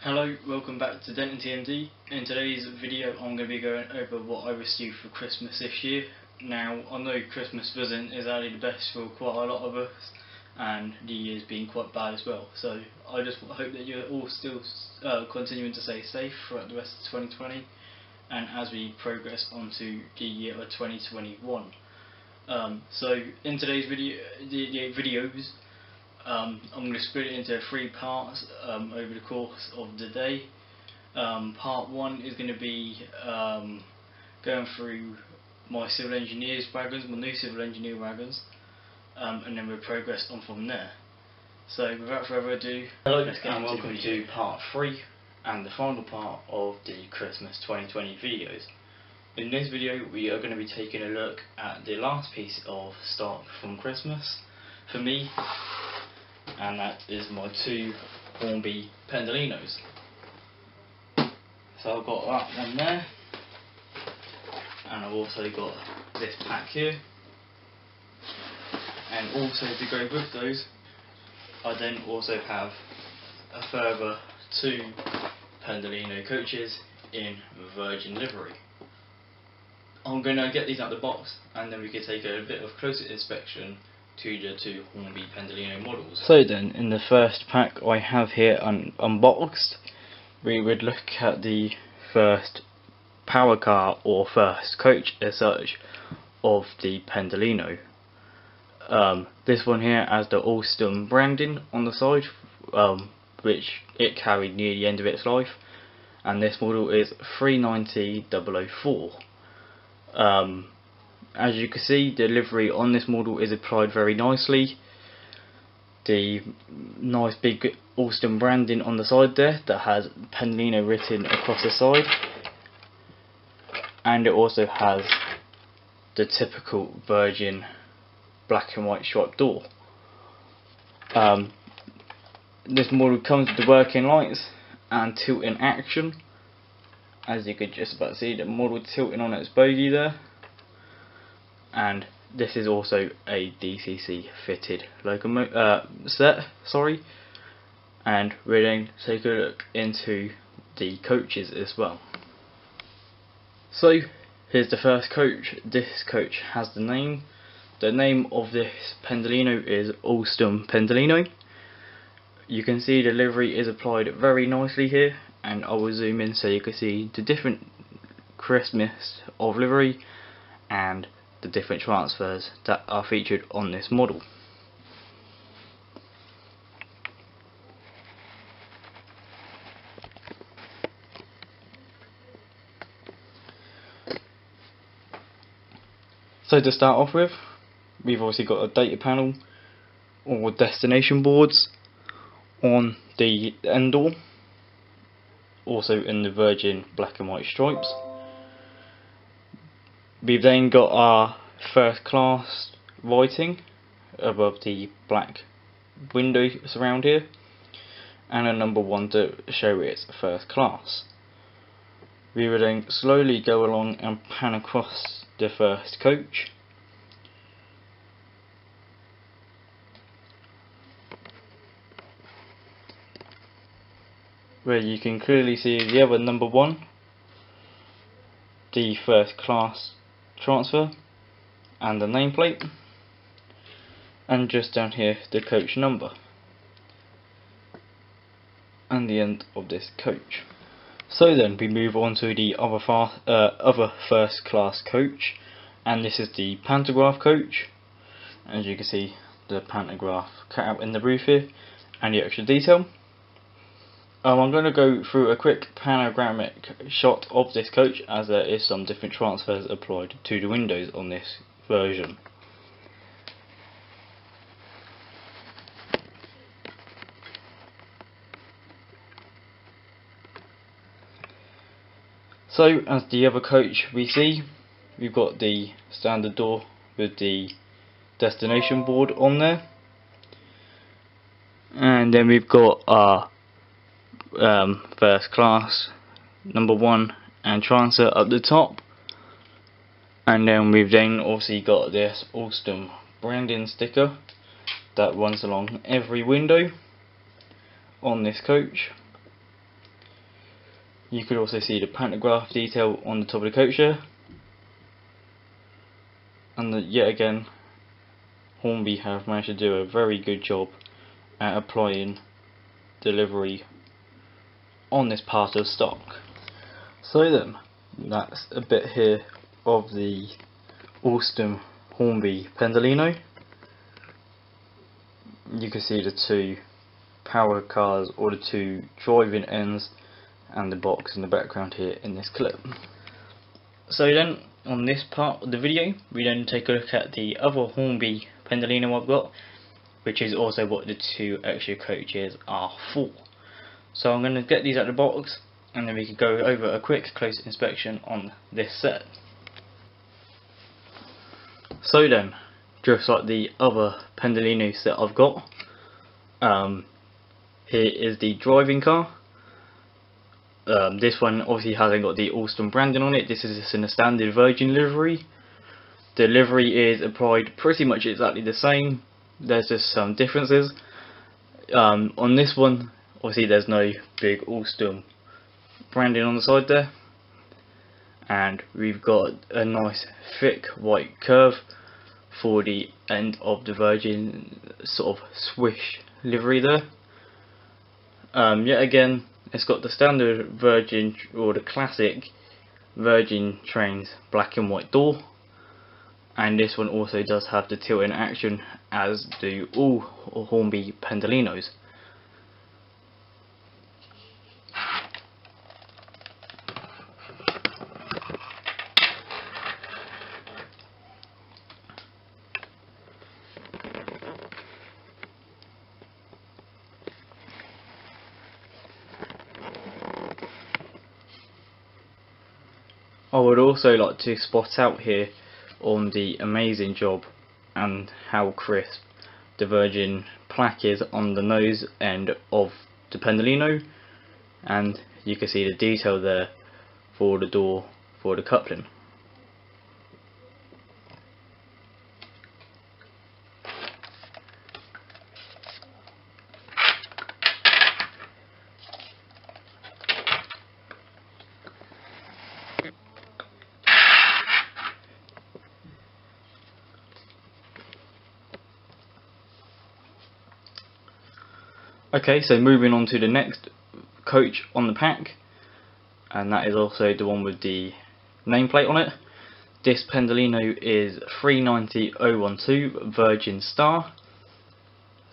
Hello, welcome back to Denton TMD. In today's video I'm going to be going over what I received for Christmas this year. Now I know Christmas present is only the best for quite a lot of us, and the year's been quite bad as well, so I just hope that you're all still continuing to stay safe throughout the rest of 2020 and as we progress onto the year of 2021. So in today's videos I'm going to split it into 3 parts over the course of the day. Part 1 is going to be going through my civil engineers wagons, my new civil engineer wagons, and then we'll progress on from there. So without further ado, hello and welcome to part 3 and the final part of the Christmas 2020 videos. In this video we are going to be taking a look at the last piece of stock from Christmas for me, and that is my 2 Hornby Pendolinos. So I've got that one there, and I've also got this pack here, and also to go with those I then also have a further 2 Pendolino coaches in Virgin livery. I'm going to get these out of the box and then we can take a bit of closer inspection to the 2 Hornby Pendolino models. So then, in the first pack I have here unboxed, we would look at the first power car or first coach as such of the Pendolino. This one here has the Alstom branding on the side, which it carried near the end of its life, and this model is 390004. As you can see, the livery on this model is applied very nicely. The nice big Alstom branding on the side there that has Pendolino written across the side, and it also has the typical Virgin black and white striped door. This model comes with the working lights and tilt in action. As you could just about see, the model tilting on its bogie there. And this is also a DCC fitted set, and we're going to take a look into the coaches as well. So here's the first coach. This coach has the name. The name of this Pendolino is Alstom Pendolino. You can see the livery is applied very nicely here, and I will zoom in so you can see the different crispness of livery and the different transfers that are featured on this model. So to start off with, we've obviously got a data panel or destination boards on the end door, also in the Virgin black and white stripes. We've then got our first class writing above the black window surround here, and a number 1 to show it's first class. We will then slowly go along and pan across the first coach. Where you can clearly see the other number 1, the first class transfer and the nameplate, and just down here the coach number and the end of this coach. So then we move on to the other first class coach, and this is the pantograph coach. As you can see, the pantograph cut out in the roof here and the extra detail. I'm going to go through a quick panoramic shot of this coach, as there is some different transfers applied to the windows on this version. So as the other coach we see, we've got the standard door with the destination board on there, and then we've got our first class number 1 and transfer up the top, and then we've then also got this Alstom branding sticker that runs along every window on this coach. You could also see the pantograph detail on the top of the coach there. And yet again, Hornby have managed to do a very good job at applying delivery on this part of stock. So then, that's a bit here of the Alstom Hornby Pendolino. You can see the two power cars, or the two driving ends, and the box in the background here in this clip. So then, on this part of the video, we then take a look at the other Hornby Pendolino I've got, which is also what the two extra coaches are for. So I'm going to get these out of the box, and then we can go over a quick close inspection on this set. So then, just like the other Pendolino set I've got, here is the driving car. This one obviously hasn't got the Alstom branding on it. This is just in a standard Virgin livery. The livery is applied pretty much exactly the same. There's just some differences. On this one, obviously there's no big Alstom branding on the side there, and we've got a nice thick white curve for the end of the Virgin sort of swish livery there. Yet again, it's got the standard Virgin, or the classic Virgin Trains black and white door, and this one also does have the tilt in action, as do all Hornby Pendolinos. I would also like to spot out here on the amazing job and how crisp the Virgin plaque is on the nose end of the Pendolino, and you can see the detail there for the door for the coupling. Okay, so moving on to the next coach on the pack, and that is also the one with the nameplate on it. This Pendolino is 390012 Virgin Star.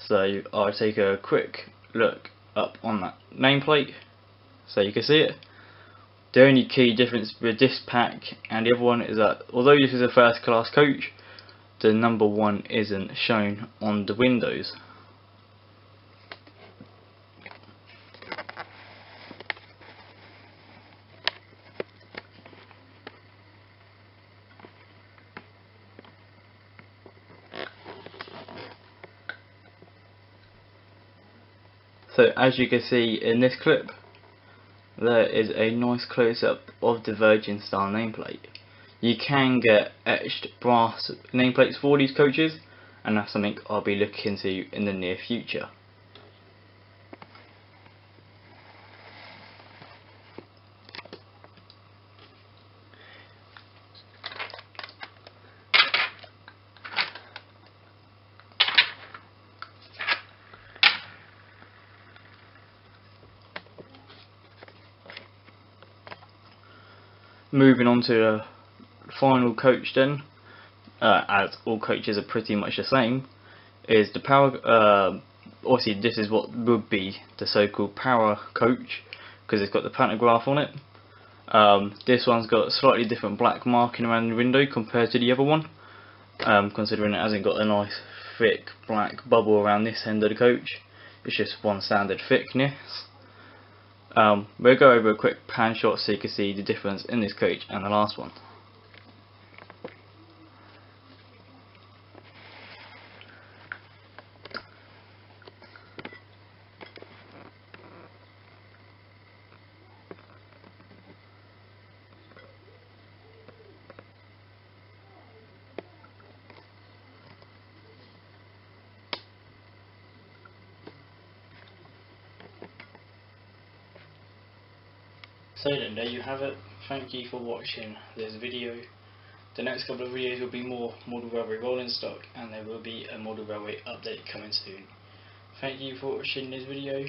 So I'll take a quick look up on that nameplate so you can see it. The only key difference with this pack and the other one is that although this is a first class coach, the number 1 isn't shown on the windows. So as you can see in this clip, there is a nice close-up of the Virgin Star nameplate. You can get etched brass nameplates for these coaches, and that's something I'll be looking into in the near future. Moving on to the final coach then, as all coaches are pretty much the same, is the power. Obviously this is what would be the so-called power coach, because it's got the pantograph on it. This one's got slightly different black marking around the window compared to the other one, considering it hasn't got a nice thick black bubble around this end of the coach. It's just one standard thickness. We'll go over a quick pan shot so you can see the difference in this coach and the last one. So then, there you have it. Thank you for watching this video. The next couple of videos will be more model railway rolling stock, and there will be a model railway update coming soon. Thank you for watching this video.